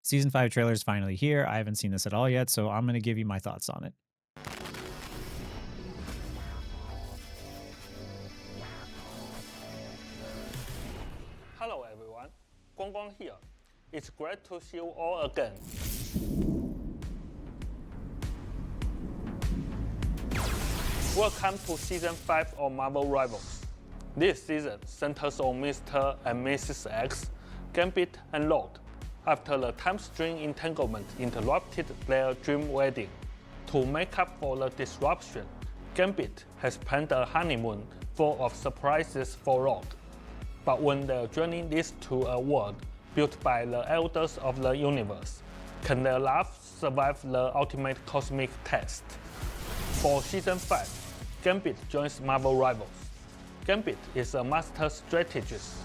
Season 5 trailer is finally here. I haven't seen this at all yet, so I'm going to give you my thoughts on it. Hello everyone, Guangguang here. It's great to see you all again. Welcome to Season 5 of Marvel Rivals. This season centers on Mr. and Mrs. X, Gambit and Lord, after the time string entanglement interrupted their dream wedding. To make up for the disruption, Gambit has planned a honeymoon full of surprises for Lord. But when their journey leads to a world built by the elders of the universe, can their love survive the ultimate cosmic test? For Season 5, Gambit joins Marvel Rivals. Gambit is a master strategist.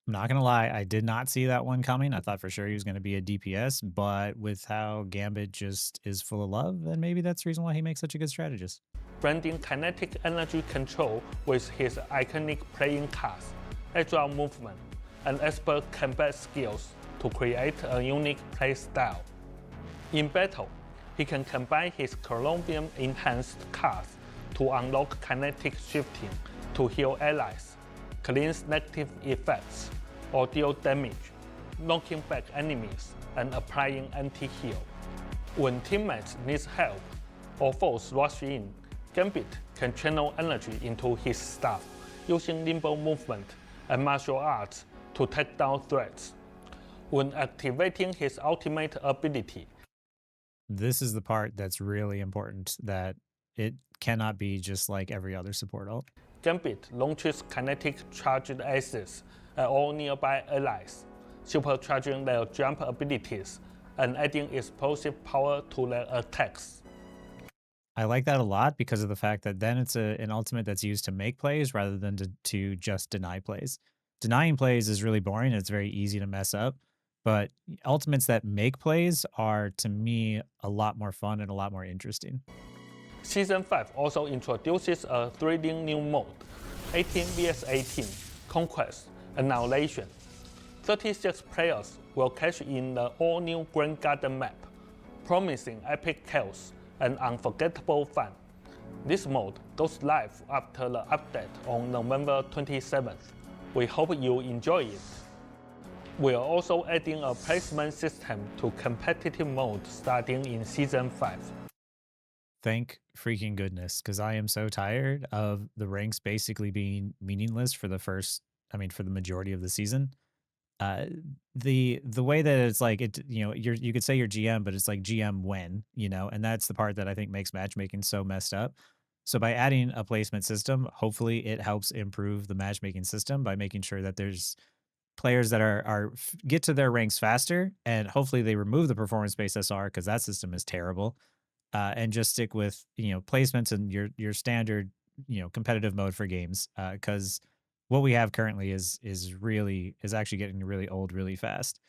I'm not going to lie, I did not see that one coming. I thought for sure he was going to be a DPS, but with how Gambit just is full of love, then maybe that's the reason why he makes such a good strategist. Blending kinetic energy control with his iconic playing cards, agile movement, and expert combat skills to create a unique play style. In battle, he can combine his Colombian-enhanced cards to unlock kinetic shifting to heal allies, cleanse negative effects, or deal damage, knocking back enemies and applying anti-heal. When teammates need help or foes rush in, Gambit can channel energy into his staff, using nimble movement and martial arts to take down threats. When activating his ultimate ability, This is the part that's really important, that it cannot be just like every other support ult. Gambit launches kinetic charged aces at all nearby allies, supercharging their jump abilities and adding explosive power to their attacks. I like that a lot because of the fact that then it's an ultimate that's used to make plays rather than to just deny plays. Denying plays is really boring. It's very easy to mess up. But ultimates that make plays are, to me, a lot more fun and a lot more interesting. Season 5 also introduces a thrilling new mode, 18 vs 18, Conquest, Annihilation. 36 players will catch in the all-new Grand Garden map, promising epic chaos and unforgettable fun. This mode goes live after the update on November 27th. We hope you enjoy it. We are also adding a placement system to competitive mode starting in Season 5. Thank freaking goodness, because I am so tired of the ranks basically being meaningless for for the majority of the season. Uh, the way that it's like it, you could say you're GM, but it's like GM when, and that's the part that I think makes matchmaking so messed up. So by adding a placement system, hopefully it helps improve the matchmaking system by making sure that there's players that get to their ranks faster, and hopefully they remove the performance based SR because that system is terrible, and just stick with placements and your standard competitive mode for games, because what we have currently is actually getting really old really fast.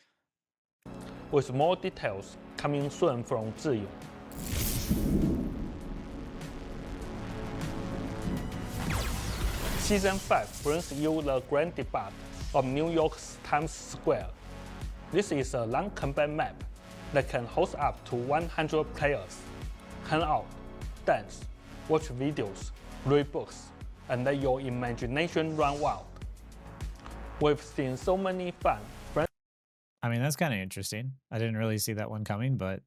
With more details coming soon from Ziyong. Season 5 brings you the grand debut of New York's Times Square. This is a long combat map that can host up to 100 players. Hang out, dance, watch videos, read books, and let your imagination run wild. We've seen so many fun, I mean, that's kind of interesting. I didn't really see that one coming, but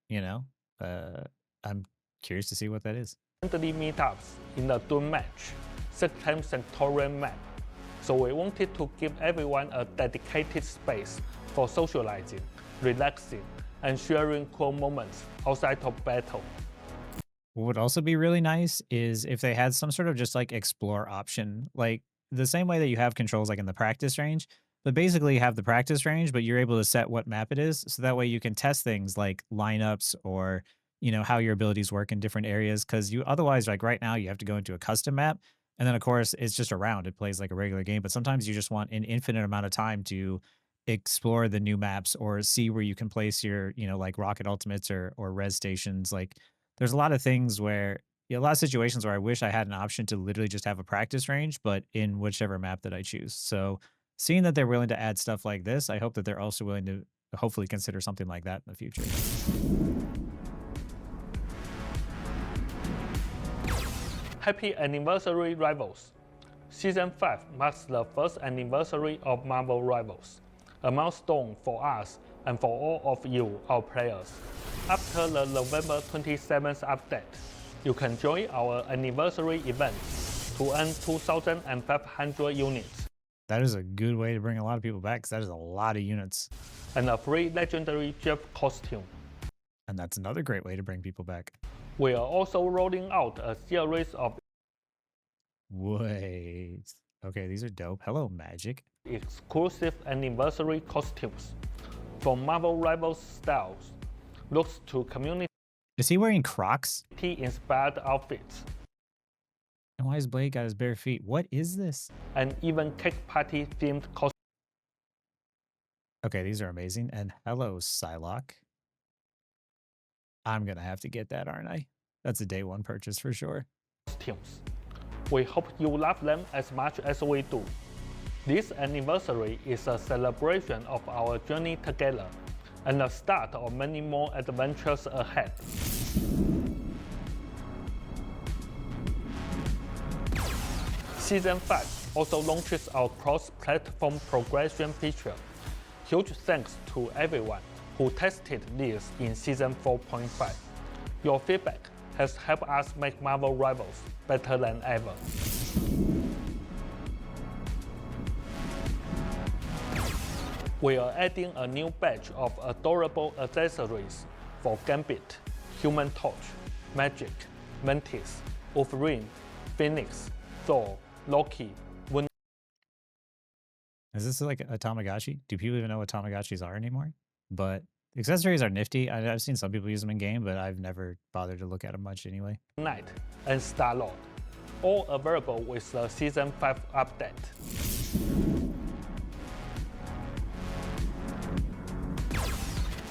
you know, I'm curious to see what that is. friendly meetups in the Doom match, 6x Sectorial map. So we wanted to give everyone a dedicated space for socializing, relaxing, and sharing cool moments outside of battle. What would also be really nice is if they had some sort of just like explore option, like the same way that you have controls like in the practice range, but basically have the practice range, but you're able to set what map it is. So that way you can test things like lineups or, how your abilities work in different areas. Cause you otherwise, like right now, you have to go into a custom map. And then of course it's just a round. It plays like a regular game, but sometimes you just want an infinite amount of time to explore the new maps or see where you can place your, like rocket ultimates or res stations. Like there's a lot of things where a lot of situations where I wish I had an option to literally just have a practice range, but in whichever map that I choose. So seeing that they're willing to add stuff like this, I hope that they're also willing to hopefully consider something like that in the future. Happy anniversary, Rivals! Season 5 marks the first anniversary of Marvel Rivals, a milestone for us and for all of you, our players. After the November 27th update, you can join our anniversary event to earn 2,500 units That is a good way to bring a lot of people back because that is a lot of units. and a free legendary Jeff costume. And that's another great way to bring people back. We are also rolling out a series of Wait. Okay, these are dope. Hello, Magic. exclusive anniversary costumes from Marvel Rivals styles, looks to community Is he wearing Crocs? inspired outfits, And why has Blade got his bare feet? What is this? and even cake party themed Okay, these are amazing. And hello, Psylocke. I'm gonna have to get that, aren't I? That's a day one purchase for sure. costumes. We hope you love them as much as we do. This anniversary is a celebration of our journey together and the start of many more adventures ahead. Season 5 also launches our cross-platform progression feature. Huge thanks to everyone who tested this in Season 4.5. Your feedback has helped us make Marvel Rivals better than ever. We are adding a new batch of adorable accessories for Gambit, Human Torch, Magic, Mantis, Wolverine, Phoenix, Thor, Loki, Wonder Is this like a Tamagotchi? Do people even know what Tamagotchis are anymore? But accessories are nifty. I've seen some people use them in game, but I've never bothered to look at them much anyway. Knight, and Star-Lord, all available with the Season 5 update.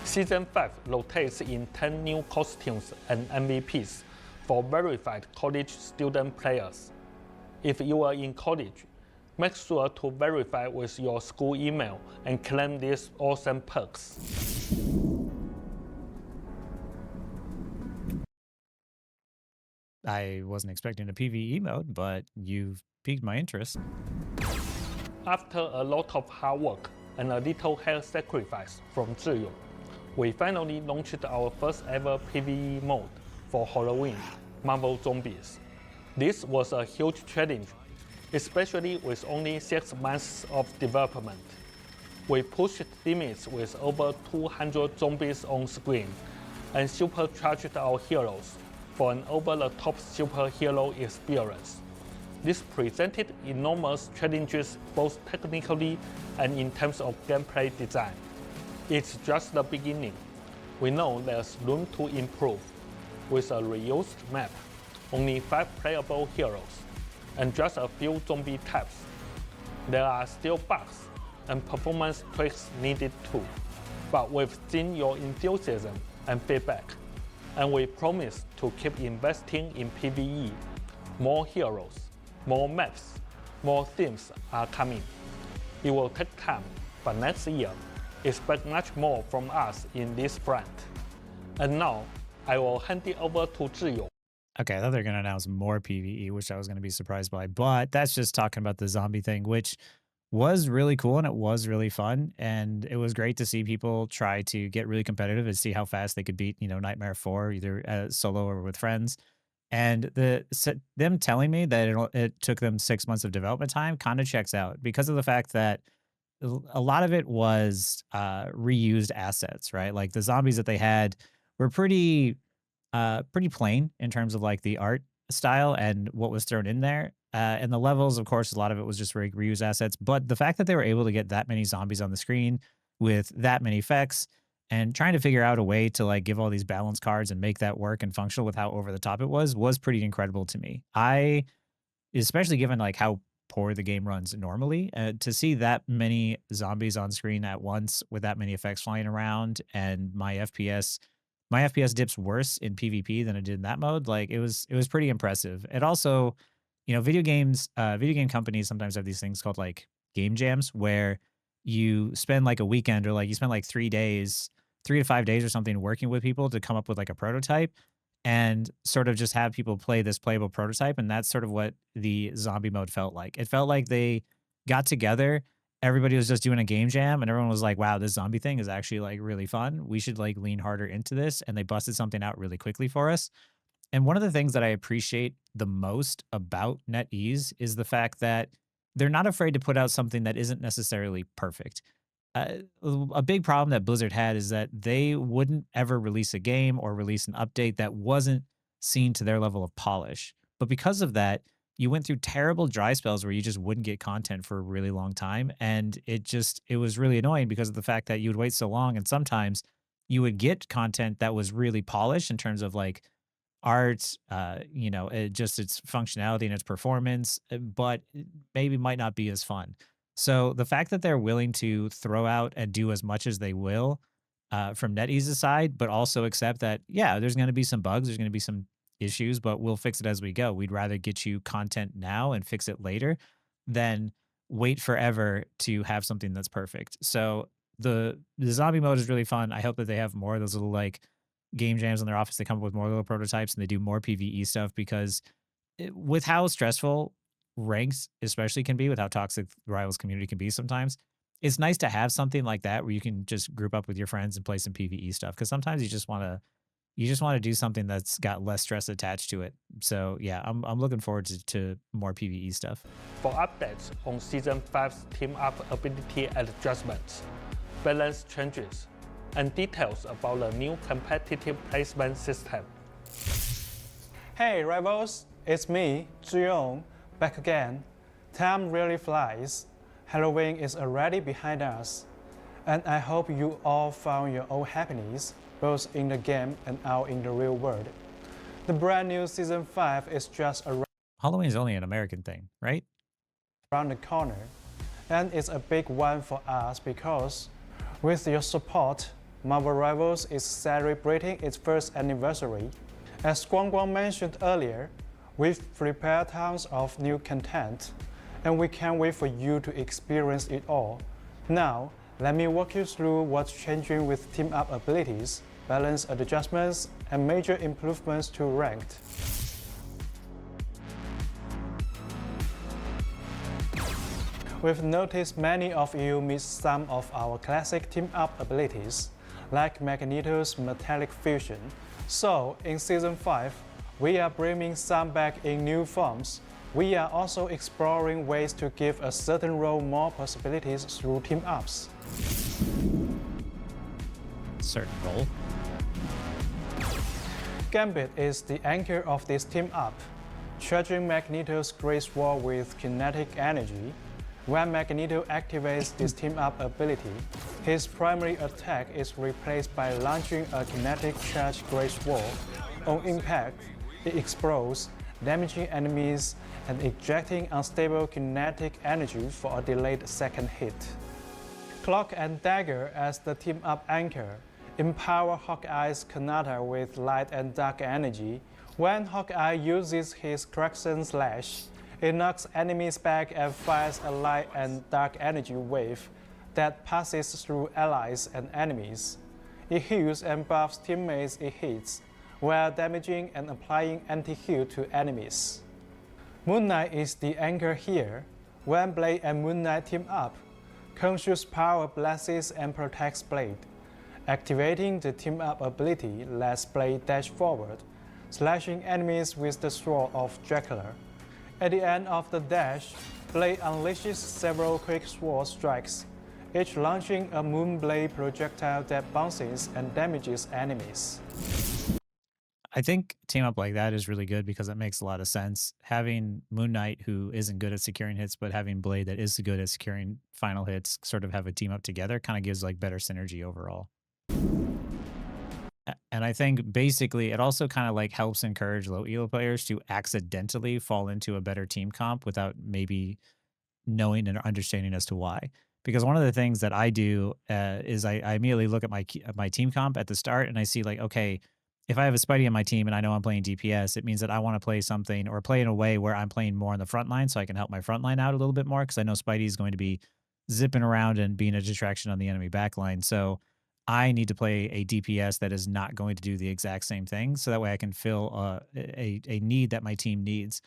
Season 5 rotates in 10 new costumes and MVPs for verified college student players. If you are in college, make sure to verify with your school email and claim these awesome perks. I wasn't expecting a PvE mode, but you've piqued my interest. After a lot of hard work and a little health sacrifice from Zhiyu, we finally launched our first ever PvE mode for Halloween, Marvel Zombies. This was a huge challenge, especially with only 6 months of development. We pushed limits with over 200 zombies on screen and supercharged our heroes for an over-the-top superhero experience. This presented enormous challenges both technically and in terms of gameplay design. It's just the beginning. We know there's room to improve. With a reused map, only 5 playable heroes, and just a few zombie types, there are still bugs and performance tweaks needed too. But we've seen your enthusiasm and feedback, and we promise to keep investing in PvE. More heroes, more maps, more themes are coming. It will take time, but next year, expect much more from us in this front. And now, I will hand it over to Zhiyu. Okay, I thought they were going to announce more PvE, which I was going to be surprised by. But that's just talking about the zombie thing, which was really cool and it was really fun. And it was great to see people try to get really competitive and see how fast they could beat, Nightmare 4, either solo or with friends. And them telling me that it took them 6 months of development time kind of checks out because of the fact that a lot of it was reused assets, right? Like the zombies that they had were pretty plain in terms of like the art style and what was thrown in there. And the levels, of course, a lot of it was just reused assets. But the fact that they were able to get that many zombies on the screen with that many effects and trying to figure out a way to like give all these balance cards and make that work and functional with how over the top it was pretty incredible to me. Especially given like how poor the game runs normally, to see that many zombies on screen at once with that many effects flying around and my FPS dips worse in PvP than it did in that mode. Like it was pretty impressive. It also, video game companies sometimes have these things called like game jams where you spend like a weekend, or like you spend like 3 days, 3 to 5 days or something working with people to come up with like a prototype, and sort of just have people play this playable prototype. And that's sort of what the zombie mode felt like. It felt like they got together, everybody was just doing a game jam, and everyone was like, wow, this zombie thing is actually like really fun. We should like lean harder into this. And they busted something out really quickly for us. And one of the things that I appreciate the most about NetEase is the fact that they're not afraid to put out something that isn't necessarily perfect. A big problem that Blizzard had is that they wouldn't ever release a game or release an update that wasn't seen to their level of polish. But because of that, you went through terrible dry spells where you just wouldn't get content for a really long time. And it was really annoying because of the fact that you would wait so long. And sometimes you would get content that was really polished in terms of like art, just its functionality and its performance, but it maybe might not be as fun. So the fact that they're willing to throw out and do as much as they will from NetEase's side, but also accept that, yeah, there's going to be some bugs, there's going to be some issues, but we'll fix it as we go. We'd rather get you content now and fix it later than wait forever to have something that's perfect. So the zombie mode is really fun. I hope that they have more of those little like game jams in their office. They come up with more little prototypes and they do more PvE stuff because with how stressful ranks, especially can be, with how toxic the rivals community can be sometimes, it's nice to have something like that where you can just group up with your friends and play some PvE stuff. Because sometimes you just want to do something that's got less stress attached to it. So yeah, I'm looking forward to more PvE stuff. For updates on Season 5's team up ability adjustments, balance changes, and details about the new competitive placement system. Hey rivals, it's me, Zhiyong, back again. Time really flies. Halloween is already behind us, and I hope you all found your own happiness, both in the game and out in the real world. The brand new Season 5 is just Halloween is only an American thing, right? around the corner, and it's a big one for us because, with your support, Marvel Rivals is celebrating its first anniversary. As Guang Guang mentioned earlier, we've prepared tons of new content, and we can't wait for you to experience it all. Now, let me walk you through what's changing with team up abilities, balance adjustments, and major improvements to ranked. We've noticed many of you missed some of our classic team-up abilities, like Magneto's metallic fusion. So, in Season 5, we are bringing some back in new forms. We are also exploring ways to give a certain role more possibilities through team-ups. Certain role. Gambit is the anchor of this team-up, charging Magneto's Great Sword with kinetic energy. When Magneto activates this team-up ability, his primary attack is replaced by launching a kinetic charge Great Sword. On impact, it explodes, damaging enemies and ejecting unstable kinetic energy for a delayed second hit. Cloak and Dagger as the team-up anchor empower Hawkeye's Kanata with light and dark energy. When Hawkeye uses his Crimson Slash, it knocks enemies back and fires a light and dark energy wave that passes through allies and enemies. It heals and buffs teammates it hits, while damaging and applying anti-heal to enemies. Moon Knight is the anchor here. When Blade and Moon Knight team up, Khonshu's power blesses and protects Blade. Activating the team-up ability lets Blade dash forward, slashing enemies with the Sword of Dracula. At the end of the dash, Blade unleashes several quick sword strikes, each launching a Moonblade projectile that bounces and damages enemies. I think team up like that is really good because it makes a lot of sense. Having Moon Knight, who isn't good at securing hits, but having Blade that is good at securing final hits, sort of have a team up together, kind of gives like better synergy overall. And I think basically it also kind of like helps encourage low elo players to accidentally fall into a better team comp without maybe knowing and understanding as to why. Because one of the things that I do is I immediately look at my team comp at the start and I see like, okay, if I have a Spidey on my team and I know I'm playing DPS, it means that I want to play something or play in a way where I'm playing more on the front line so I can help my front line out a little bit more because I know Spidey is going to be zipping around and being a distraction on the enemy backline. So I need to play a DPS that is not going to do the exact same thing, so that way I can fill a need that my team needs.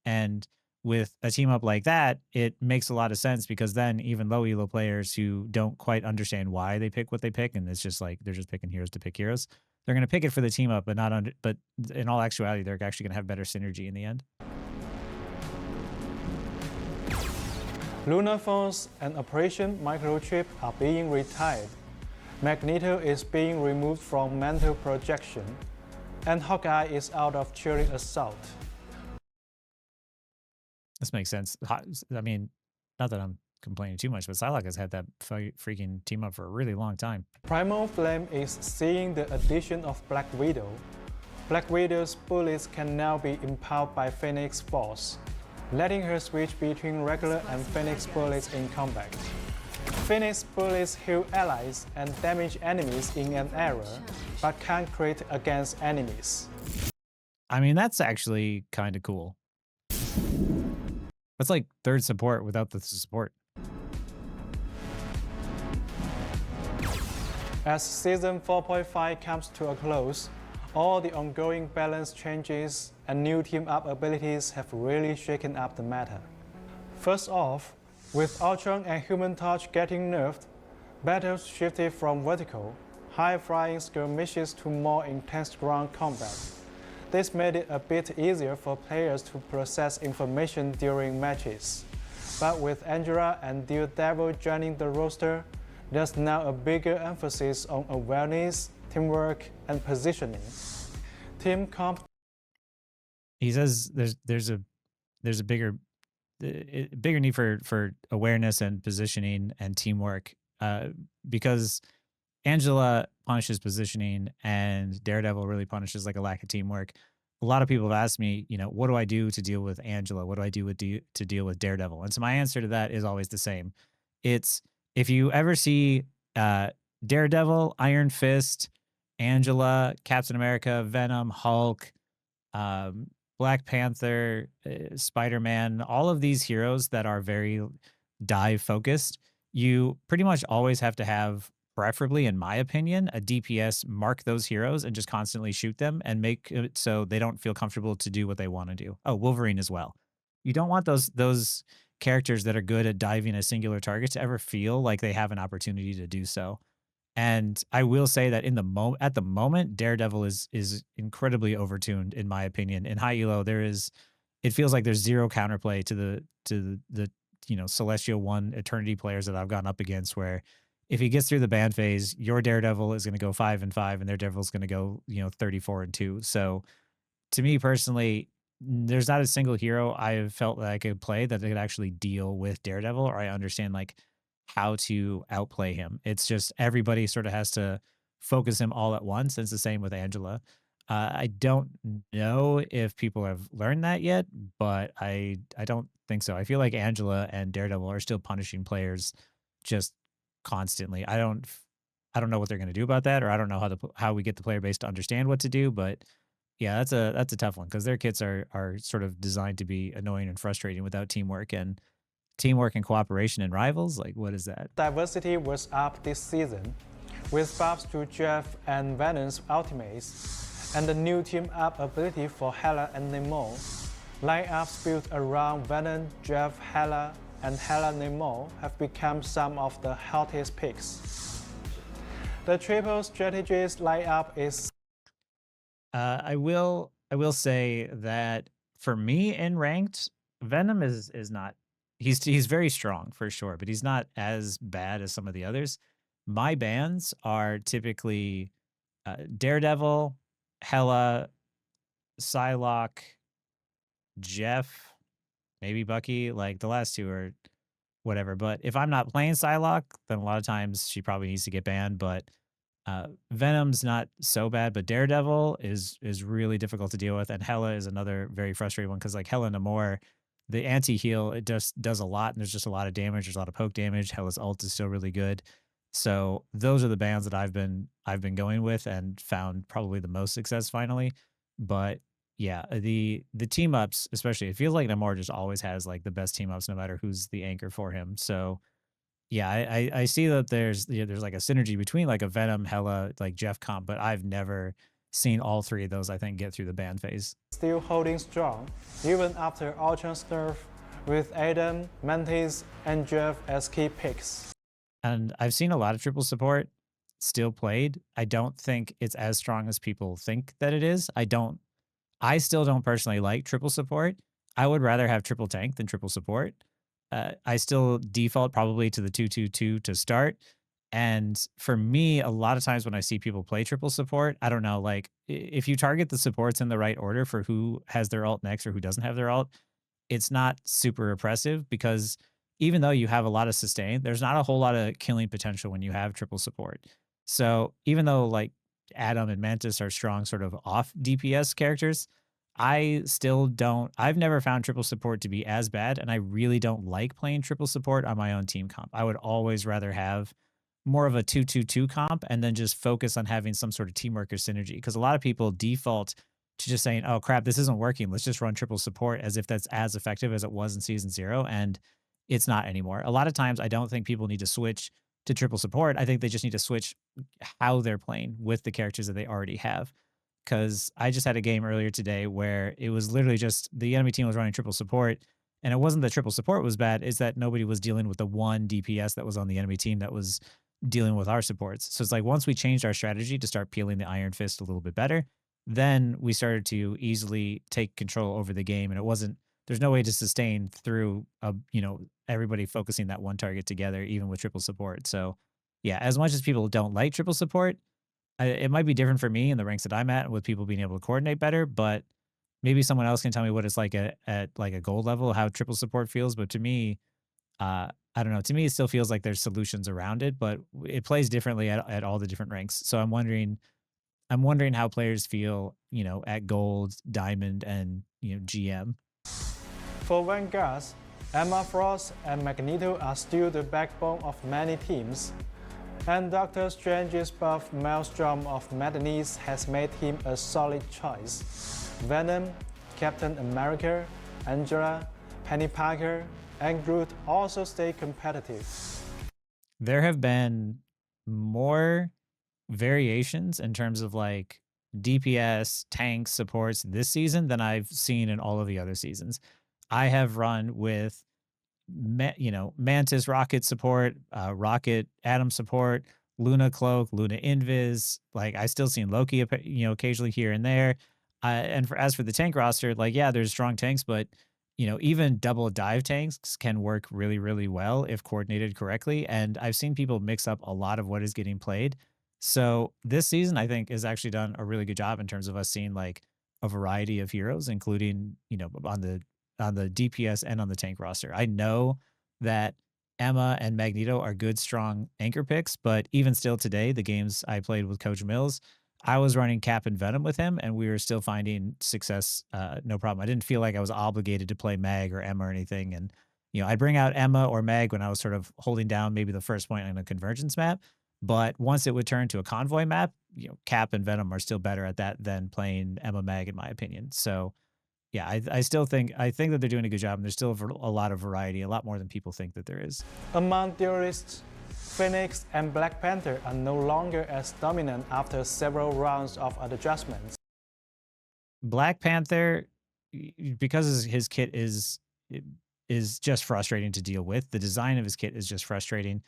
And with a team up like that, it makes a lot of sense because then even low elo players who don't quite understand why they pick what they pick, and it's just like they're just picking heroes to pick heroes, they're going to pick it for the team up, but not under. But in all actuality, they're actually going to have better synergy in the end. Lunar phones and Operation Microchip are being retired. Magneto is being removed from mental projection, and Hawkeye is out of cheering assault. This makes sense. I mean, not that I'm complaining too much, but Psylocke has had that freaking team up for a really long time. Primal Flame is seeing the addition of Black Widow. Black Widow's bullets can now be empowered by Phoenix Force, letting her switch between regular and Phoenix bullets in combat. Phoenix bullets heal allies and damage enemies in an area, but can't crit against enemies. I mean, that's actually kind of cool. That's like third support without the support. As Season 4.5 comes to a close, all the ongoing balance changes and new team-up abilities have really shaken up the meta. First off, with Ultron and Human Torch getting nerfed, battles shifted from vertical, high-flying skirmishes to more intense ground combat. This made it a bit easier for players to process information during matches. But with Angela and Daredevil joining the roster, there's now a bigger emphasis on awareness, teamwork, and positioning. Team comp. He says there's a bigger need for awareness and positioning and teamwork, because Angela punishes positioning and Daredevil really punishes like a lack of teamwork. A lot of people have asked me, what do I do to deal with Angela? What do I do to deal with Daredevil? And so my answer to that is always the same. It's if you ever see Daredevil, Iron Fist, Angela, Captain America, Venom, Hulk, Black Panther, Spider-Man, all of these heroes that are very dive focused, you pretty much always have to have, preferably in my opinion, a DPS mark those heroes and just constantly shoot them and make it so they don't feel comfortable to do what they want to do. Oh, Wolverine as well. You don't want those characters that are good at diving a singular target to ever feel like they have an opportunity to do so. And I will say that at the moment, Daredevil is incredibly overtuned in my opinion. In high elo, it feels like there's zero counterplay to the Celestial 1 Eternity players that I've gone up against, where if he gets through the ban phase, your Daredevil is going to go 5-5 and their Daredevil's going to go 34-2. So to me personally, there's not a single hero I have felt that I could play that could actually deal with Daredevil, or I understand like how to outplay him. It's just everybody sort of has to focus him all at once. And it's the same with Angela. I don't know if people have learned that yet, but I don't think so. I feel like Angela and Daredevil are still punishing players just constantly. I don't know what they're going to do about that, or I don't know how we get the player base to understand what to do. But yeah, that's a tough one because their kits are sort of designed to be annoying and frustrating without teamwork and cooperation and rivals. Like, what is that? Diversity was up this season, with buffs to Jeff and Venom's ultimates, and the new team-up ability for Hela and Namor. Lineups built around Venom, Jeff, Hela, and Hela Namor have become some of the hottest picks. The triple strategist lineup is. I will say that for me in ranked, Venom is not. He's very strong for sure, but he's not as bad as some of the others. My bans are typically Daredevil, Hela, Psylocke, Jeff, maybe Bucky. Like the last two are whatever. But if I'm not playing Psylocke, then a lot of times she probably needs to get banned. But Venom's not so bad, but Daredevil is really difficult to deal with, and Hela is another very frustrating one because like Hela Namor, the anti-heal, it just does a lot, and there's just a lot of damage. There's a lot of poke damage. Hela's ult is still really good. So those are the bans that I've been going with and found probably the most success finally. But yeah, the team ups, especially, it feels like Namor just always has like the best team ups no matter who's the anchor for him. So Yeah, I see that there's like a synergy between like a Venom, Hela, like Jeff comp, but I've never seen all three of those, I think, get through the ban phase. Still holding strong, even after Ultra's nerf, with Adam, Mantis, and Jeff as key picks. And I've seen a lot of triple support still played. I don't think it's as strong as people think that it is. I still don't personally like triple support. I would rather have triple tank than triple support. I still default probably to the 2-2-2 to start. And for me, a lot of times when I see people play triple support, I don't know, like if you target the supports in the right order for who has their ult next or who doesn't have their ult, it's not super oppressive because even though you have a lot of sustain, there's not a whole lot of killing potential when you have triple support. So even though like Adam and Mantis are strong sort of off DPS characters, I still don't I've never found triple support to be as bad, and I really don't like playing triple support on my own team comp. I would always rather have more of a 2-2-2 comp and then just focus on having some sort of teamwork or synergy. Because a lot of people default to just saying, "Oh crap, this isn't working. Let's just run triple support," as if that's as effective as it was in season 0, and it's not anymore. A lot of times I don't think people need to switch to triple support. I think they just need to switch how they're playing with the characters that they already have. Because I just had a game earlier today where it was literally just the enemy team was running triple support, and it wasn't that triple support was bad, is that nobody was dealing with the one DPS that was on the enemy team that was dealing with our supports. So it's like once we changed our strategy to start peeling the Iron Fist a little bit better, then we started to easily take control over the game, and it wasn't there's no way to sustain through everybody focusing that one target together, even with triple support. So yeah, as much as people don't like triple support, it might be different for me in the ranks that I'm at with people being able to coordinate better, but maybe someone else can tell me what it's like at like a gold level, how triple support feels. But to me, I don't know. To me, it still feels like there's solutions around it, but it plays differently at all the different ranks. So I'm wondering how players feel, at gold, diamond, and GM. For Vanguards, Emma Frost and Magneto are still the backbone of many teams, and Doctor Strange's buff Maelstrom of Madness has made him a solid choice. Venom, Captain America, Angela, Penny Parker, and Groot also stay competitive. There have been more variations in terms of like DPS, tank supports this season than I've seen in all of the other seasons. I have run with Mantis Rocket support, Rocket Atom support, Luna Cloak, Luna Invis. Like I still seen Loki, occasionally here and there. And as for the tank roster, like yeah, there's strong tanks, but even double dive tanks can work really, really well if coordinated correctly. And I've seen people mix up a lot of what is getting played. So this season, I think, has actually done a really good job in terms of us seeing like a variety of heroes, including on the DPS and on the tank roster. I know that Emma and Magneto are good, strong anchor picks, but even still today, the games I played with Coach Mills, I was running Cap and Venom with him, and we were still finding success, no problem. I didn't feel like I was obligated to play Mag or Emma or anything. And, I'd bring out Emma or Mag when I was sort of holding down maybe the first point on a convergence map. But once it would turn to a convoy map, Cap and Venom are still better at that than playing Emma Mag, in my opinion. So, yeah, I still think that they're doing a good job, and there's still a lot of variety, a lot more than people think that there is. Among duelists, Phoenix and Black Panther are no longer as dominant after several rounds of adjustments. Black Panther, because his kit is just frustrating to deal with. The design of his kit is just frustrating.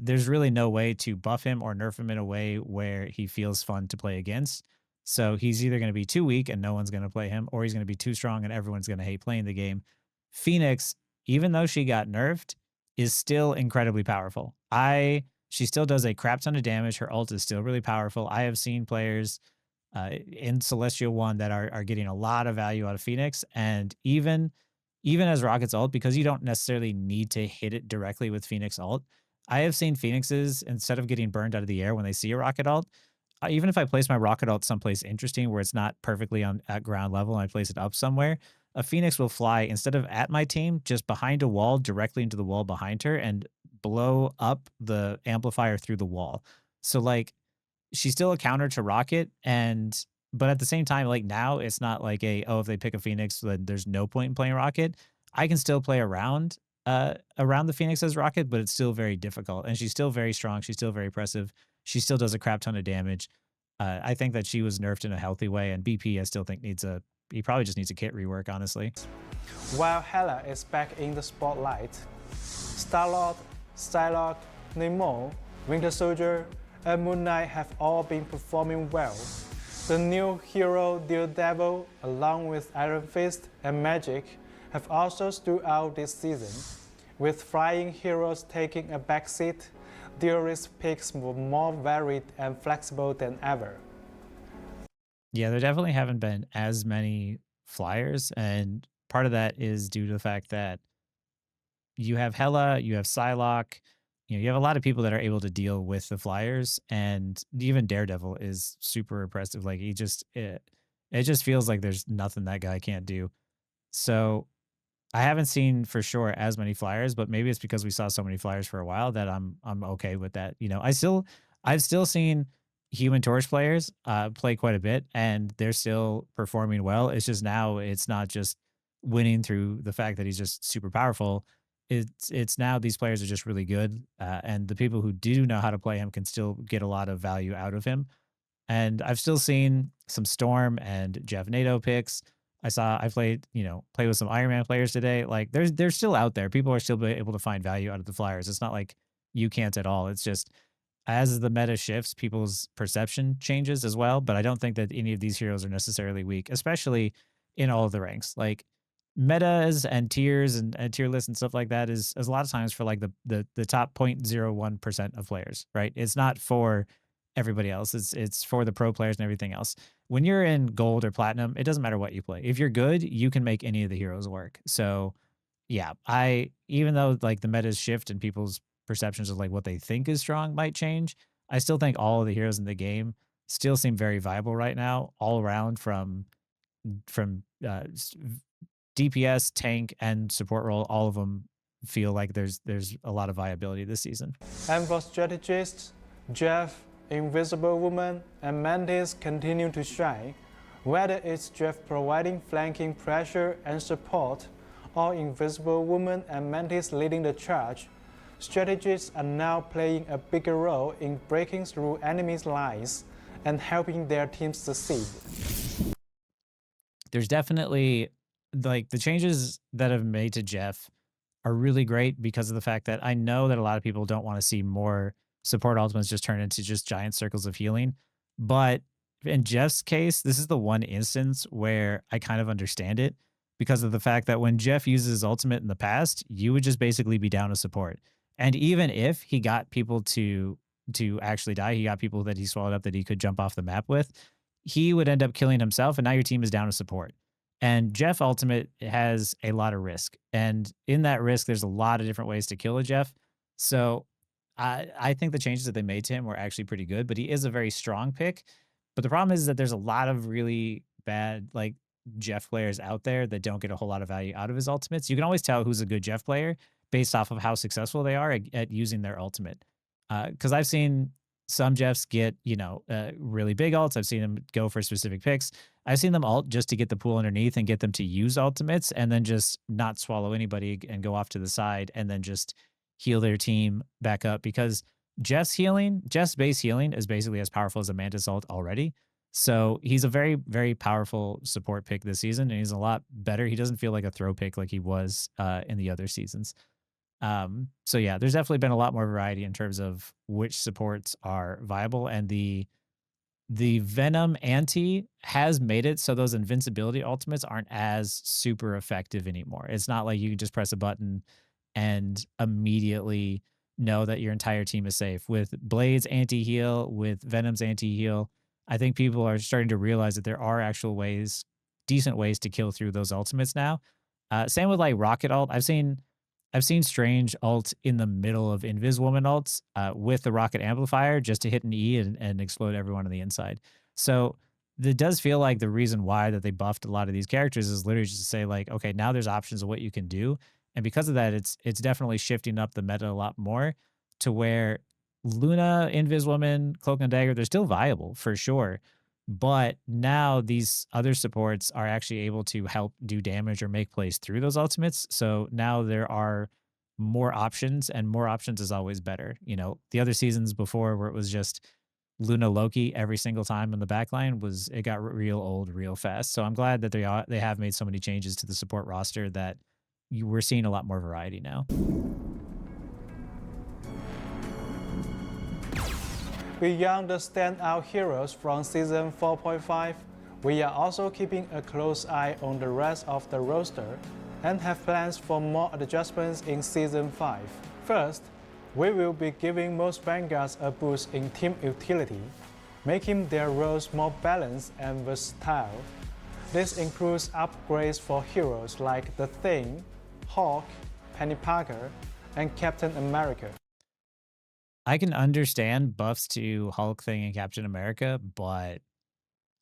There's really no way to buff him or nerf him in a way where he feels fun to play against. So he's either going to be too weak and no one's going to play him, or he's going to be too strong and everyone's going to hate playing the game. Phoenix, even though she got nerfed, is still incredibly powerful. She still does a crap ton of damage. Her ult is still really powerful. I have seen players in Celestial One that are getting a lot of value out of Phoenix, and even as Rocket's ult, because you don't necessarily need to hit it directly with Phoenix ult. I have seen Phoenixes, instead of getting burned out of the air when they see a rocket ult, even if I place my rocket ult someplace interesting where it's not perfectly at ground level and I place it up somewhere, a Phoenix will fly instead of at my team, just behind a wall, directly into the wall behind her and blow up the amplifier through the wall. So like she's still a counter to Rocket, but at the same time, like now it's not like if they pick a Phoenix, then there's no point in playing Rocket. I can still play around around the Phoenix as Rocket, but it's still very difficult. And she's still very strong. She's still very impressive. She still does a crap ton of damage. I think that she was nerfed in a healthy way, and BP I still think he probably just needs a kit rework, honestly. While Hela is back in the spotlight, Starlord, Psylocke, Namor, Winter Soldier, and Moon Knight have all been performing well. The new hero Daredevil, along with Iron Fist and Magic, have also stood out this season. With flying heroes taking a backseat, Theorist picks were more varied and flexible than ever. Yeah, there definitely haven't been as many flyers, and part of that is due to the fact that you have Hela, you have Psylocke, you have a lot of people that are able to deal with the flyers, and even Daredevil is super impressive. Like it just feels like there's nothing that guy can't do. So I haven't seen for sure as many flyers, but maybe it's because we saw so many flyers for a while that I'm okay with that. I've still seen Human Torch players play quite a bit, and they're still performing well. It's just now it's not just winning through the fact that he's just super powerful. It's now these players are just really good, and the people who do know how to play him can still get a lot of value out of him. And I've still seen some Storm and Jeff NATO picks. I played, play with some Iron Man players today. Like they're still out there. People are still able to find value out of the flyers. It's not like you can't at all. It's just as the meta shifts, people's perception changes as well. But I don't think that any of these heroes are necessarily weak, especially in all of the ranks. Like metas and tiers and tier lists and stuff like that is a lot of times for like the top 0.01% of players, right? It's not for everybody else. It's for the pro players and everything else. When you're in gold or platinum, it doesn't matter what you play. If you're good, you can make any of the heroes work. So yeah, I even though like the metas shift and people's perceptions of like what they think is strong might change, I still think all of the heroes in the game still seem very viable right now, all around from DPS, tank, and support role. All of them feel like there's a lot of viability this season. And for strategists, Jeff, Invisible Woman, and Mantis continue to shine. Whether it's Jeff providing flanking pressure and support, or Invisible Woman and Mantis leading the charge, strategists are now playing a bigger role in breaking through enemies' lines and helping their teams succeed. There's definitely like the changes that have made to Jeff are really great because of the fact that I know that a lot of people don't want to see more support ultimates just turn into just giant circles of healing. But in Jeff's case, this is the one instance where I kind of understand it because of the fact that when Jeff uses his ultimate in the past, you would just basically be down to support. And even if he got people to actually die, he got people that he swallowed up that he could jump off the map with, he would end up killing himself, and now your team is down to support. And Jeff Ultimate has a lot of risk. And in that risk, there's a lot of different ways to kill a Jeff. So I think the changes that they made to him were actually pretty good, but he is a very strong pick. But the problem is that there's a lot of really bad like Jeff players out there that don't get a whole lot of value out of his ultimates. You can always tell who's a good Jeff player based off of how successful they are at using their ultimate. Because I've seen some Jeffs get, really big ults. I've seen them go for specific picks. I've seen them ult just to get the pool underneath and get them to use ultimates and then just not swallow anybody and go off to the side and then just heal their team back up because Jeff's base healing is basically as powerful as a Mantis ult already. So he's a very, very powerful support pick this season, and he's a lot better. He doesn't feel like a throw pick like he was in the other seasons. So yeah, there's definitely been a lot more variety in terms of which supports are viable, and the Venom anti has made it so those invincibility ultimates aren't as super effective anymore. It's not like you can just press a button and immediately know that your entire team is safe. With Blade's anti-heal, with Venom's anti-heal, I think people are starting to realize that there are actual ways, decent ways to kill through those ultimates now. Same with like Rocket ult. I've seen Strange ult in the middle of Invis-Woman ults with the Rocket Amplifier just to hit an E and explode everyone on the inside. So it does feel like the reason why that they buffed a lot of these characters is literally just to say like, okay, now there's options of what you can do. And because of that, it's definitely shifting up the meta a lot more to where Luna, Invis-Woman, Cloak and Dagger, they're still viable for sure. But now these other supports are actually able to help do damage or make plays through those ultimates. So now there are more options, and more options is always better. You know, the other seasons before where it was just Luna Loki every single time in the backline was it got real old real fast. So I'm glad that they have made so many changes to the support roster that we're seeing a lot more variety now. Beyond the standout heroes from Season 4.5, we are also keeping a close eye on the rest of the roster and have plans for more adjustments in Season 5. First, we will be giving most Vanguards a boost in team utility, making their roles more balanced and versatile. This includes upgrades for heroes like the Thing, Hawk, Penny Parker, and Captain America. I can understand buffs to Hulk Thing and Captain America, but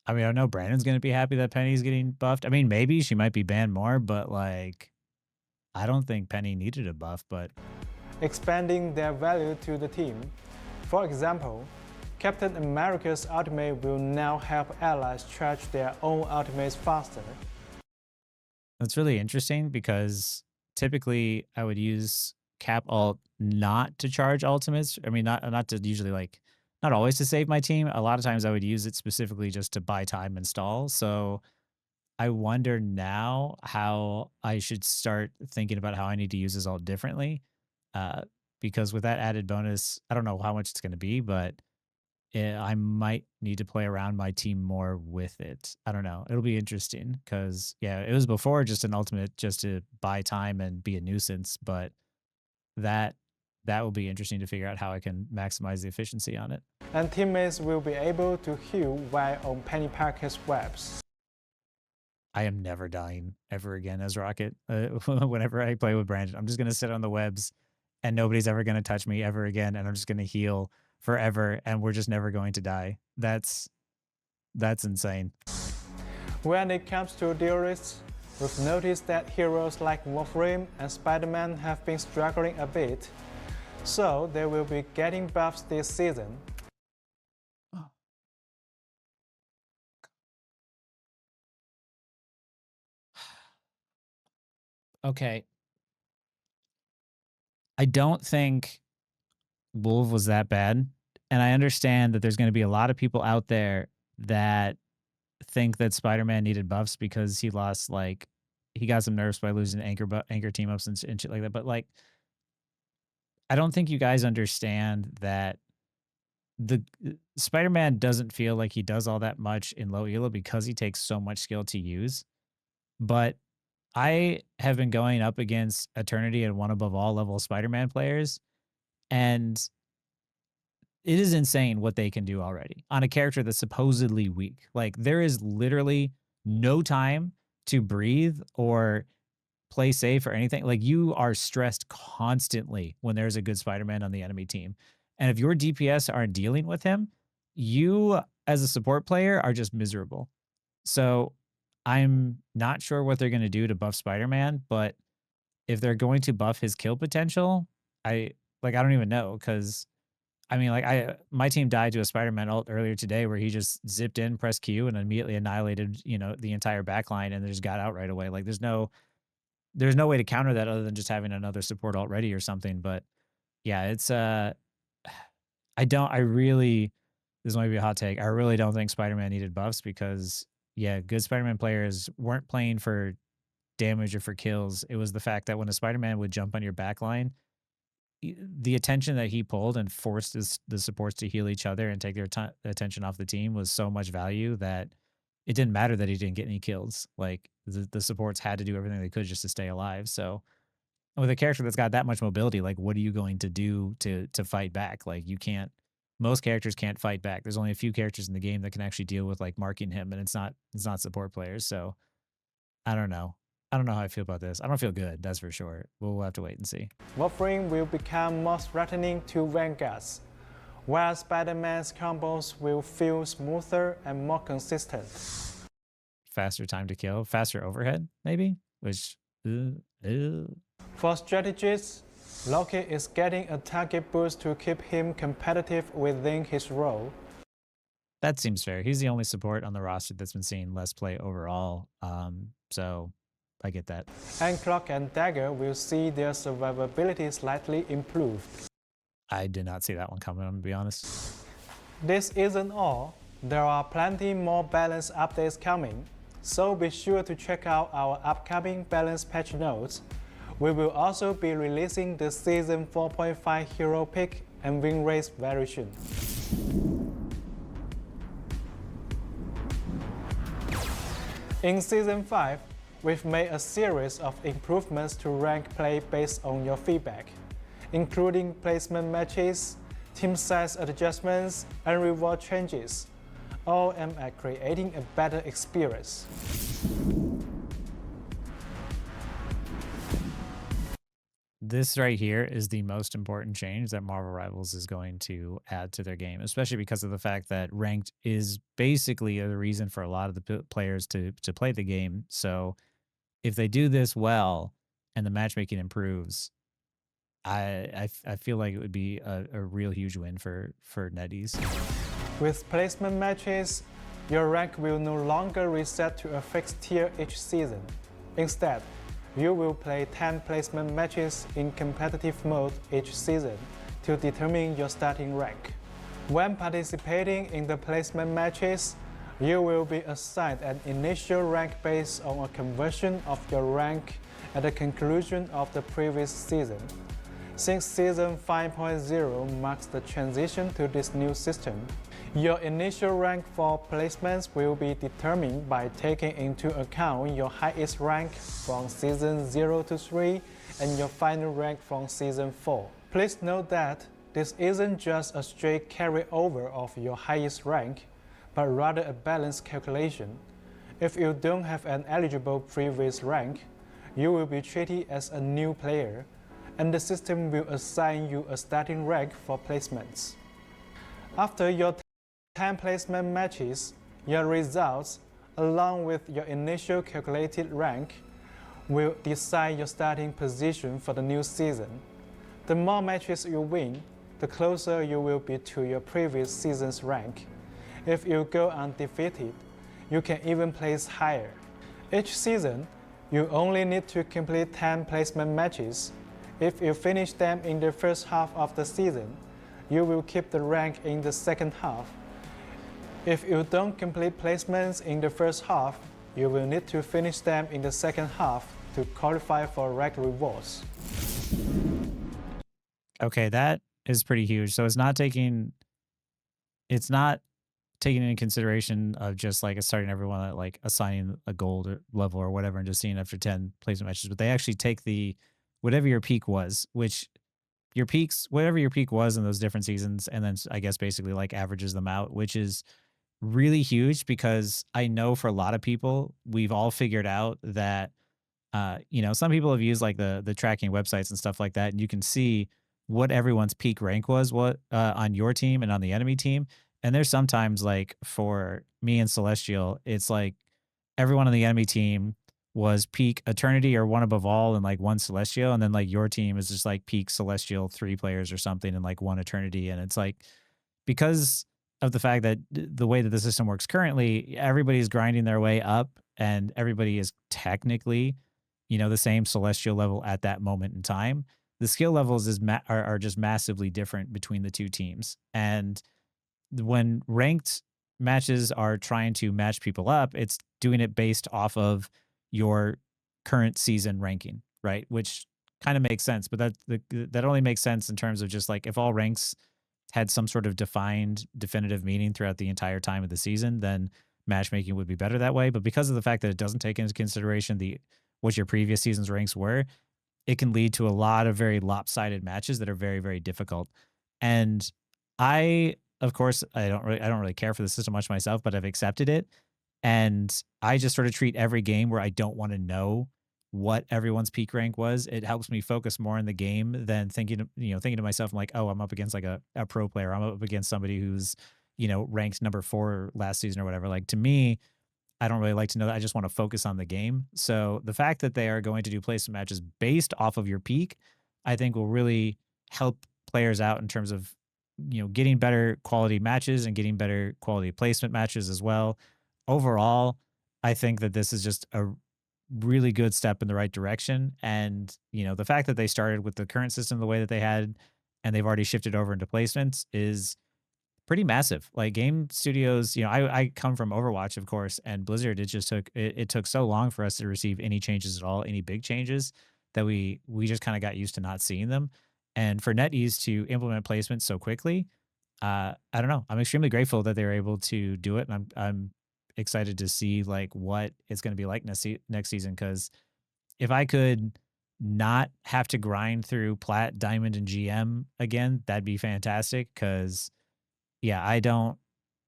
I mean, I know Brandon's gonna be happy that Penny's getting buffed. I mean, maybe she might be banned more, but like, I don't think Penny needed a buff. But Expanding their value to the team. For example, Captain America's ultimate will now help allies charge their own ultimates faster. that's really interesting because typically I would use Cap Alt not to charge ultimates. I mean, not to usually like not always to save my team. A lot of times I would use it specifically just to buy time and stall. So I wonder now how I should start thinking about how I need to use this all differently. Uh, because with that added bonus, I don't know how much it's going to be, but I might need to play around my team more with it. I don't know. It'll be interesting because, yeah, it was before just an ultimate just to buy time and be a nuisance, but that that will be interesting to figure out how I can maximize the efficiency on it. And teammates will be able to heal while on Penny Parker's webs. I am never dying ever again as Rocket. Whenever I play with Brandon, I'm just gonna sit on the webs, and nobody's ever gonna touch me ever again, and I'm just gonna heal forever, and we're just never going to die. That's insane. When it comes to duelists, we've noticed that heroes like Wolverine and Spider-Man have been struggling a bit, so they will be getting buffs this season. Okay, I don't think Wolf was that bad, and I understand that there's going to be a lot of people out there that think that Spider-Man needed buffs because he lost like he got some nerfs by losing anchor team ups and shit like that. But like, I don't think you guys understand that the Spider-Man doesn't feel like he does all that much in low elo because he takes so much skill to use. But I have been going up against Eternity and one above all level Spider-Man players, and it is insane what they can do already on a character that's supposedly weak. Like there is literally no time to breathe or play safe or anything. Like you are stressed constantly when there's a good Spider-Man on the enemy team. And if your DPS aren't dealing with him, you as a support player are just miserable. So I'm not sure what they're going to do to buff Spider-Man, but if they're going to buff his kill potential, I don't even know cuz I mean like I my team died to a Spider-Man ult earlier today where he just zipped in, pressed Q and immediately annihilated, the entire backline and they just got out right away. Like there's no way to counter that other than just having another support alt ready or something. But yeah, it's I really this might be a hot take. I really don't think Spider-Man needed buffs because yeah, good Spider-Man players weren't playing for damage or for kills. It was the fact that when a Spider-Man would jump on your backline, the attention that he pulled and forced the supports to heal each other and take their attention off the team was so much value that it didn't matter that he didn't get any kills. Like the supports had to do everything they could just to stay alive. So with a character that's got that much mobility, like what are you going to do to fight back? Like you can't. Most characters can't fight back. There's only a few characters in the game that can actually deal with like marking him, and it's not support players. So I don't know. I don't know how I feel about this. I don't feel good, that's for sure. We'll have to wait and see. Wolverine will become more threatening to Vanguards, while Spider-Man's combos will feel smoother and more consistent. Faster time to kill, faster overhead, maybe? Which, For strategists, Loki is getting a target boost to keep him competitive within his role. that seems fair. He's the only support on the roster that's been seeing less play overall. So I get that. And Cloak and Dagger will see their survivability slightly improved. I did not see that one coming, I'm gonna be honest. This isn't all. There are plenty more balance updates coming, so be sure to check out our upcoming balance patch notes. We will also be releasing the Season 4.5 Hero Pick and Win Race very soon. In Season 5, we've made a series of improvements to rank play based on your feedback, including placement matches, team size adjustments, and reward changes, all aimed at creating a better experience. This right here is the most important change that Marvel Rivals is going to add to their game, especially because of the fact that ranked is basically the reason for a lot of the players to play the game. So if they do this well and the matchmaking improves, I feel like it would be a real huge win for netties. With placement matches, your rank will no longer reset to a fixed tier each season. Instead, you will play 10 placement matches in competitive mode each season to determine your starting rank. When participating in the placement matches, you will be assigned an initial rank based on a conversion of your rank at the conclusion of the previous season. Since Season 5.0 marks the transition to this new system, your initial rank for placements will be determined by taking into account your highest rank from Season 0 to 3 and your final rank from Season 4. Please note that this isn't just a straight carryover of your highest rank, but rather a balanced calculation. If you don't have an eligible previous rank, you will be treated as a new player, and the system will assign you a starting rank for placements. After your 10 placement matches, your results, along with your initial calculated rank, will decide your starting position for the new season. The more matches you win, the closer you will be to your previous season's rank. If you go undefeated, you can even place higher. Each season, you only need to complete 10 placement matches. If you finish them in the first half of the season, you will keep the rank in the second half. If you don't complete placements in the first half, you will need to finish them in the second half to qualify for rank rewards. Okay, that is pretty huge. So it's not taking into consideration of just like starting everyone at like assigning a gold level or whatever and just seeing after 10 placement matches, but they actually take the whatever your peak was, which your peaks, whatever your peak was in those different seasons, and then I guess basically like averages them out, which is really huge because I know for a lot of people, we've all figured out that some people have used like the tracking websites and stuff like that, and you can see what everyone's peak rank was, what on your team and on the enemy team. And there's sometimes like for me and Celestial, it's like everyone on the enemy team was peak Eternity or one above all and like one Celestial, and then like your team is just like peak Celestial 3 players or something and like one Eternity, and it's like because of the fact that the way that the system works currently, everybody's grinding their way up and everybody is technically, the same celestial level at that moment in time. The skill levels are just massively different between the two teams. And when ranked matches are trying to match people up, it's doing it based off of your current season ranking, right? Which kind of makes sense, but that only makes sense in terms of just like if all ranks had some sort of definitive meaning throughout the entire time of the season, then matchmaking would be better that way. But because of the fact that it doesn't take into consideration what your previous season's ranks were, it can lead to a lot of very lopsided matches that are very, very difficult. And of course, I don't really care for the system much myself, but I've accepted it. And I just sort of treat every game where I don't want to know what everyone's peak rank was. It helps me focus more in the game than thinking to myself, I'm like, oh, I'm up against like a pro player. I'm up against somebody who's, ranked number 4 last season or whatever. Like to me, I don't really like to know that. I just want to focus on the game. So the fact that they are going to do placement matches based off of your peak, I think will really help players out in terms of, getting better quality matches and getting better quality placement matches as well. Overall, I think that this is just really good step in the right direction. And, the fact that they started with the current system the way that they had, and they've already shifted over into placements is pretty massive. Like game studios, I come from Overwatch, of course, and Blizzard, it took so long for us to receive any changes at all, any big changes that we just kind of got used to not seeing them. And for NetEase to implement placements so quickly, I don't know. I'm extremely grateful that they were able to do it, and I'm excited to see like what it's going to be like next season. Because if I could not have to grind through Plat, Diamond, and GM again, that'd be fantastic. Because yeah, I don't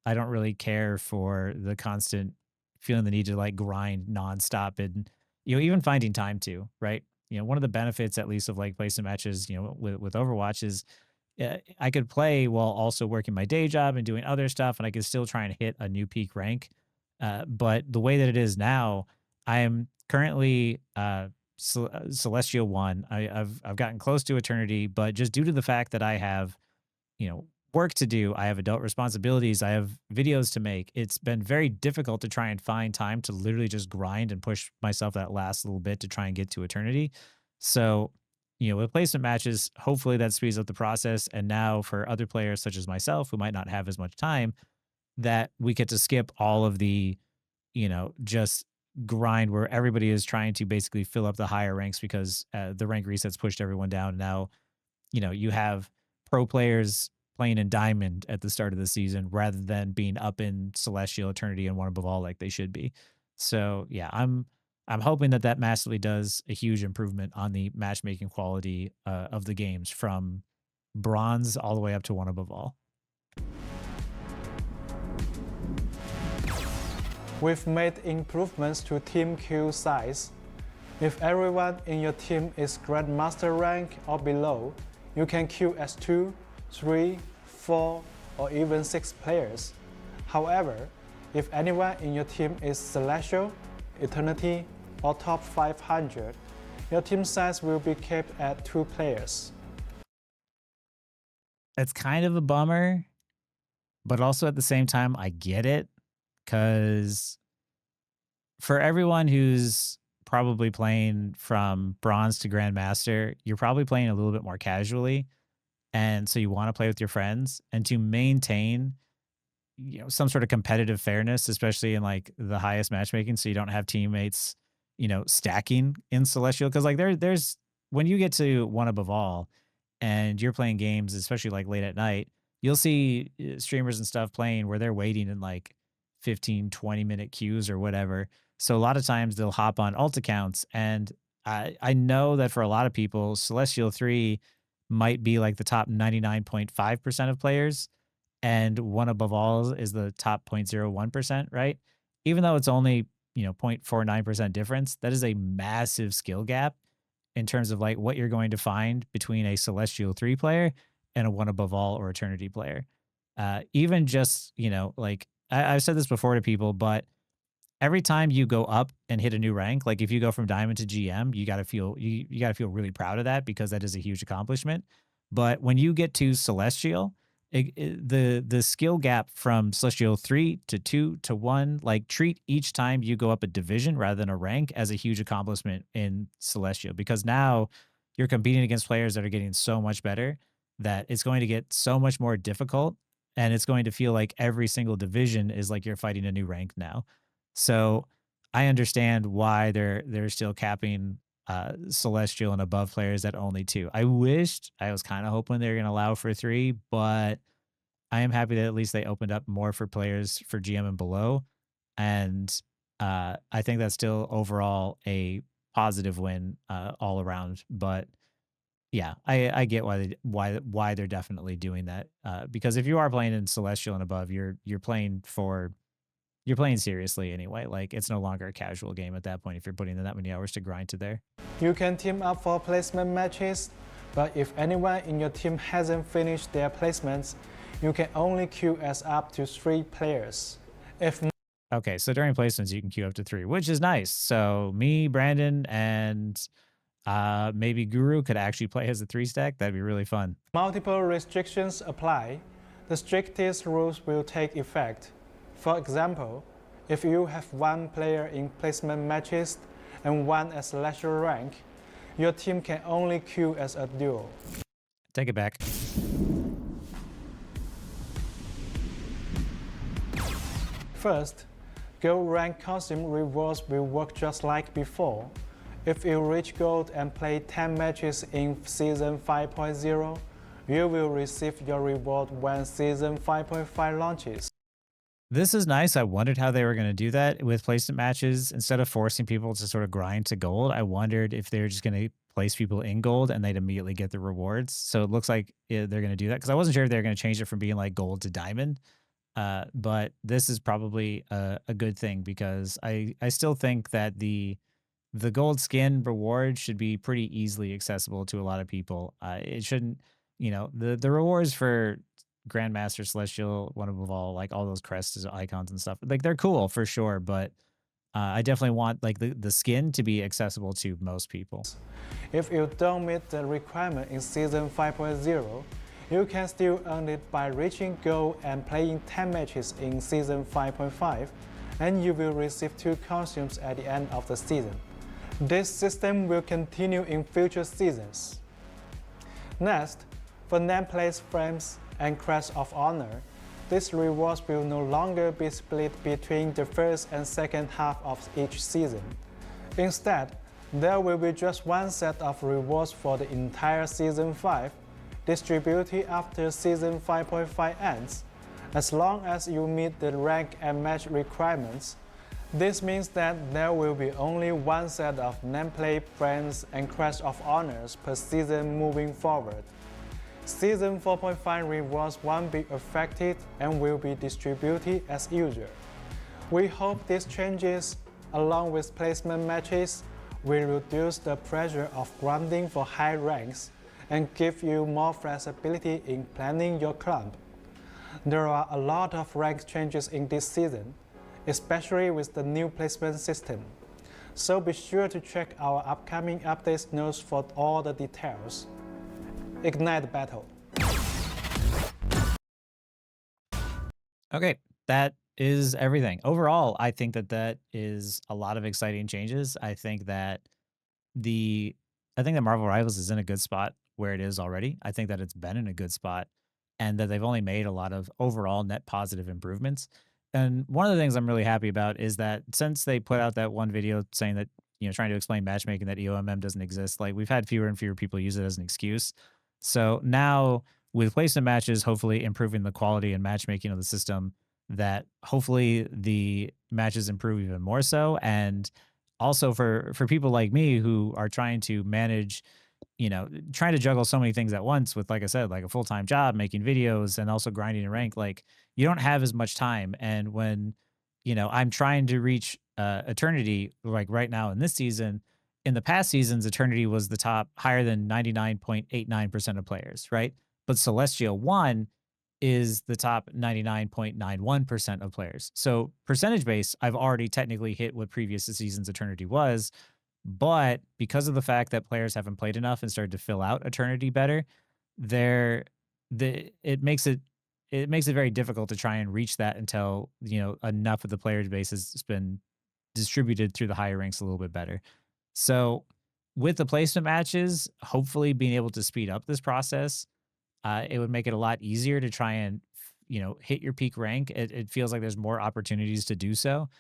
really care for the constant feeling the need to like grind nonstop and even finding time to, right? One of the benefits at least of like placing matches, with Overwatch is I could play while also working my day job and doing other stuff, and I could still try and hit a new peak rank. But the way that it is now, I am currently Celestial one. I've gotten close to Eternity, but just due to the fact that I have work to do, I have adult responsibilities, I have videos to make. It's been very difficult to try and find time to literally just grind and push myself that last little bit to try and get to Eternity. So, with placement matches, hopefully that speeds up the process. And now for other players such as myself who might not have as much time, that we get to skip all of the, just grind where everybody is trying to basically fill up the higher ranks because the rank resets pushed everyone down. Now, you have pro players playing in Diamond at the start of the season rather than being up in Celestial, Eternity, and One Above All like they should be. So yeah, I'm hoping that that massively does a huge improvement on the matchmaking quality of the games from Bronze all the way up to One Above All. We've made improvements to team queue size. If everyone in your team is Grandmaster rank or below, you can queue as 2, 3, 4, or even 6 players. However, if anyone in your team is Celestial, Eternity, or top 500, your team size will be kept at 2 players. It's kind of a bummer, but also at the same time, I get it because for everyone who's probably playing from Bronze to Grandmaster, you're probably playing a little bit more casually. And so you want to play with your friends and to maintain, some sort of competitive fairness, especially in like the highest matchmaking. So you don't have teammates, stacking in Celestial. Cause like there's when you get to One Above All and you're playing games, especially like late at night, you'll see streamers and stuff playing where they're waiting in like 15, 20-minute queues or whatever. So a lot of times they'll hop on alt accounts. And I know that for a lot of people, Celestial 3 might be like the top 99.5% of players, and One Above All is the top 0.01%, right? Even though it's only, 0.49% difference, that is a massive skill gap in terms of like what you're going to find between a Celestial 3 player and a One Above All or Eternity player. Even just, like I've said this before to people, but every time you go up and hit a new rank, like if you go from Diamond to GM, you gotta feel really proud of that because that is a huge accomplishment. But when you get to Celestial, the skill gap from Celestial 3 to 2 to 1, like treat each time you go up a division rather than a rank as a huge accomplishment in Celestial because now you're competing against players that are getting so much better that it's going to get so much more difficult and it's going to feel like every single division is like you're fighting a new rank now. So I understand why they're still capping Celestial and above players at only 2. I was kind of hoping they were going to allow for 3, but I am happy that at least they opened up more for players for GM and below. And I think that's still overall a positive win all around. But yeah, I get why they're definitely doing that. Because if you are playing in Celestial and above, you're playing seriously anyway. Like it's no longer a casual game at that point if you're putting in that many hours to grind to there. You can team up for placement matches, but if anyone in your team hasn't finished their placements, you can only queue as up to 3 players. Okay, so during placements you can queue up to 3, which is nice. So me, Brandon, and maybe Guru could actually play as a 3 stack. That'd be really fun. Multiple restrictions apply. The strictest rules will take effect. For example, if you have 1 player in placement matches and 1 as Celestial rank, your team can only queue as a duo. Take it back. First, gold rank costume rewards will work just like before. If you reach gold and play 10 matches in Season 5.0, you will receive your reward when Season 5.5 launches. This is nice. I wondered how they were going to do that with placement matches. Instead of forcing people to sort of grind to gold, I wondered if they're just going to place people in gold and they'd immediately get the rewards. So it looks like they're going to do that because I wasn't sure if they were going to change it from being like gold to diamond. But this is probably a good thing because I still think that the gold skin reward should be pretty easily accessible to a lot of people. It shouldn't, the rewards for Grandmaster, Celestial, One Above All, like all those crests, icons, and stuff. Like they're cool for sure, but I definitely want like the skin to be accessible to most people. If you don't meet the requirement in Season 5.0, you can still earn it by reaching gold and playing 10 matches in Season 5.5, and you will receive 2 costumes at the end of the season. This system will continue in future seasons. Next, for nameplates, frames, and Crest of Honor, these rewards will no longer be split between the first and second half of each season. Instead, there will be just one set of rewards for the entire Season 5, distributed after Season 5.5 ends, as long as you meet the rank and match requirements. This means that there will be only one set of nameplate, friends, and Crest of Honors per season moving forward. Season 4.5 rewards won't be affected and will be distributed as usual. We hope these changes, along with placement matches, will reduce the pressure of grinding for high ranks and give you more flexibility in planning your club. There are a lot of rank changes in this season, especially with the new placement system. So be sure to check our upcoming updates notes for all the details. Ignite battle. Okay, that is everything. Overall, I think that is a lot of exciting changes. The I think that Marvel Rivals is in a good spot where it is already. I think that it's been in a good spot and that they've only made a lot of overall net positive improvements. And one of the things I'm really happy about is that since they put out that one video saying that, trying to explain matchmaking that EOMM doesn't exist, like we've had fewer and fewer people use it as an excuse. So now with placement matches, hopefully improving the quality and matchmaking of the system, that hopefully the matches improve even more so. And also for people like me who are trying to manage, trying to juggle so many things at once with, like I said, like a full-time job, making videos and also grinding a rank, like you don't have as much time. And when, I'm trying to reach eternity, like right now in this season, in the past seasons, eternity was the top higher than 99.89% of players, right? But Celestial 1 is the top 99.91% of players. So percentage base, I've already technically hit what previous season's eternity was, but because of the fact that players haven't played enough and started to fill out eternity better, there it makes it very difficult to try and reach that until, enough of the player base has been distributed through the higher ranks a little bit better. So with the placement matches, hopefully being able to speed up this process, it would make it a lot easier to try and, hit your peak rank. It feels like there's more opportunities to do so.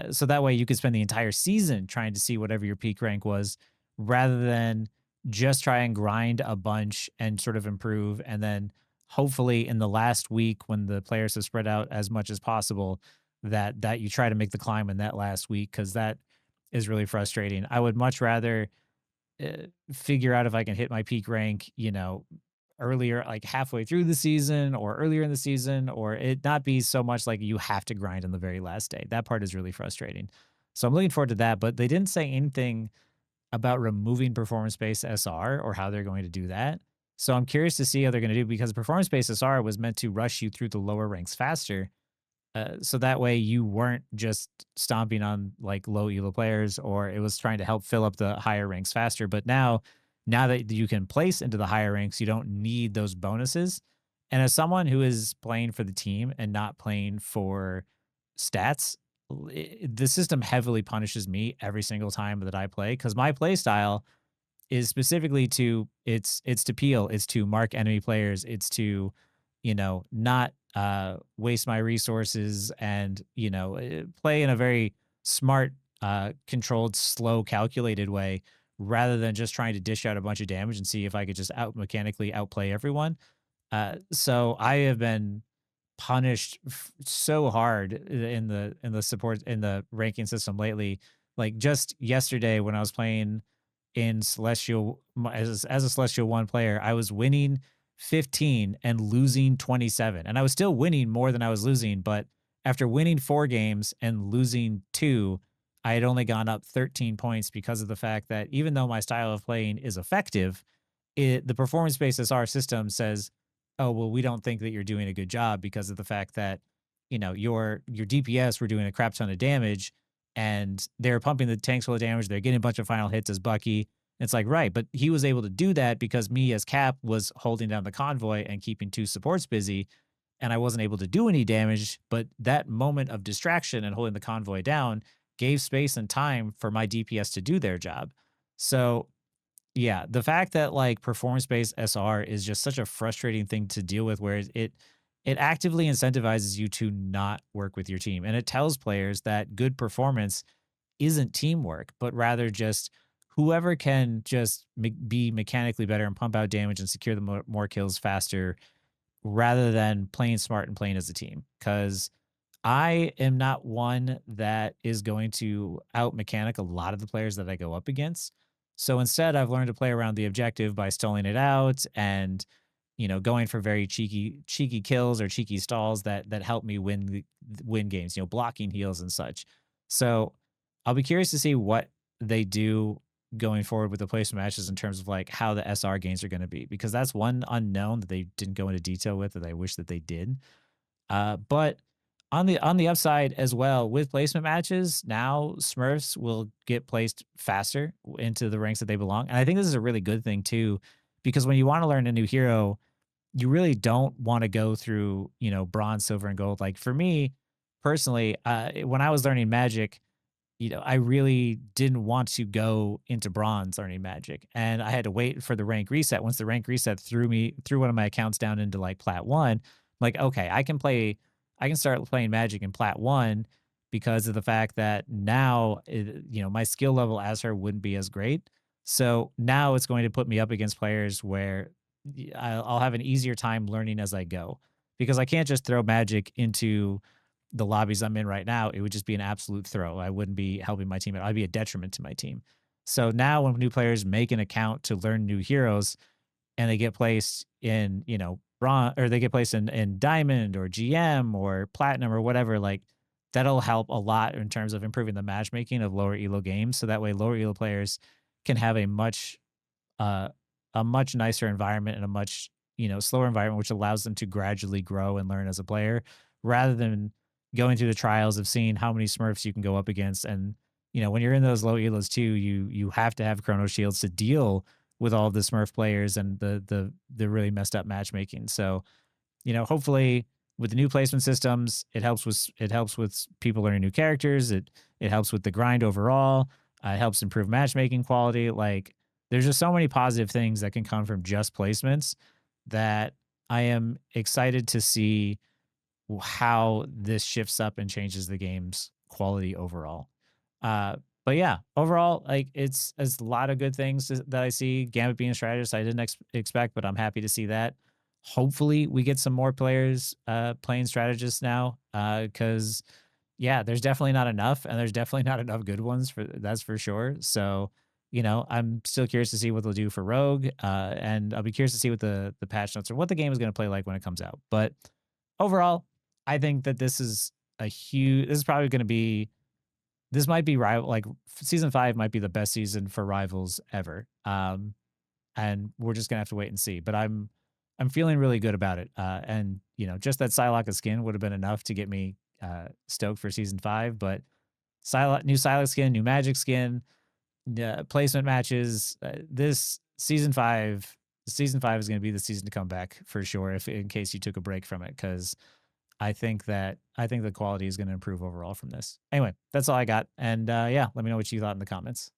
So that way you could spend the entire season trying to see whatever your peak rank was rather than just try and grind a bunch and sort of improve. And then hopefully in the last week when the players have spread out as much as possible, that you try to make the climb in that last week because that is really frustrating. I would much rather figure out if I can hit my peak rank, earlier, like halfway through the season or earlier in the season, or it not be so much like you have to grind on the very last day. That part is really frustrating. So I'm looking forward to that, but they didn't say anything about removing performance-based SR or how they're going to do that. So I'm curious to see how they're going to do because performance-based SR was meant to rush you through the lower ranks faster. So that way you weren't just stomping on like low elo players, or it was trying to help fill up the higher ranks faster. But now that you can place into the higher ranks, you don't need those bonuses. And as someone who is playing for the team and not playing for stats, the system heavily punishes me every single time that I play because my play style is specifically to it's to peel, it's to mark enemy players, it's to, not waste my resources and, play in a very smart, controlled, slow, calculated way rather than just trying to dish out a bunch of damage and see if I could just out mechanically outplay everyone. So I have been punished so hard in the support in the ranking system lately. Like just yesterday when I was playing in as a Celestial 1 player, I was winning 15 and losing 27. And I was still winning more than I was losing, but after winning 4 games and losing 2, I had only gone up 13 points because of the fact that even though my style of playing is effective, the performance-based SR system says, "Oh, well, we don't think that you're doing a good job because of the fact that, your DPS were doing a crap ton of damage, and they're pumping the tanks full of damage. They're getting a bunch of final hits as Bucky." It's like, right, but he was able to do that because me as Cap was holding down the convoy and keeping 2 supports busy, and I wasn't able to do any damage. But that moment of distraction and holding the convoy down gave space and time for my DPS to do their job. So yeah, the fact that like performance-based SR is just such a frustrating thing to deal with where it actively incentivizes you to not work with your team. And it tells players that good performance isn't teamwork, but rather just whoever can just be mechanically better and pump out damage and secure the more kills faster rather than playing smart and playing as a team. Because I am not one that is going to out mechanic a lot of the players that I go up against. So instead, I've learned to play around the objective by stalling it out and, going for very cheeky kills or cheeky stalls that help me win games, blocking heals and such. So I'll be curious to see what they do going forward with the placement matches in terms of like how the SR gains are going to be, because that's one unknown that they didn't go into detail with that I wish that they did. But on the upside as well, with placement matches, now Smurfs will get placed faster into the ranks that they belong. And I think this is a really good thing too, because when you want to learn a new hero, you really don't want to go through, bronze, silver, and gold. Like for me personally, when I was learning magic, I really didn't want to go into bronze learning magic. And I had to wait for the rank reset. Once the rank reset threw one of my accounts down into like plat 1, like, okay, I can start playing magic in plat 1 because of the fact that now, my skill level as her wouldn't be as great. So now it's going to put me up against players where I'll have an easier time learning as I go because I can't just throw magic into the lobbies I'm in right now. It would just be an absolute throw. I wouldn't be helping my team. I'd be a detriment to my team. So now when new players make an account to learn new heroes and they get placed in, bronze, or they get placed in diamond or GM or platinum or whatever, like that'll help a lot in terms of improving the matchmaking of lower elo games. So that way lower elo players can have uh, a much nicer environment and a much, slower environment, which allows them to gradually grow and learn as a player rather than going through the trials of seeing how many Smurfs you can go up against. And, when you're in those low elos too, you have to have chrono shields to deal with all of the Smurf players and the really messed up matchmaking. So, hopefully with the new placement systems, it helps with people learning new characters. It helps with the grind overall. It helps improve matchmaking quality. Like there's just so many positive things that can come from just placements that I am excited to see how this shifts up and changes the game's quality overall. Uh, but yeah, overall, like it's a lot of good things that I see. Gambit being a strategist, I didn't expect, but I'm happy to see that. Hopefully, we get some more players playing strategists now, because yeah, there's definitely not enough, and there's definitely not enough good ones for that's for sure. So, I'm still curious to see what they'll do for Rogue, and I'll be curious to see what the patch notes or what the game is going to play like when it comes out. But overall, I think that this is probably going to be this might be rival like season 5 might be the best season for rivals ever. And we're just gonna have to wait and see. But I'm feeling really good about it. And just that Psylocke skin would have been enough to get me stoked for season 5. But new Psylocke skin, new Magic skin, placement matches. This season 5 is going to be the season to come back for sure. If in case you took a break from it, because I think the quality is going to improve overall from this. Anyway, that's all I got. And yeah, let me know what you thought in the comments.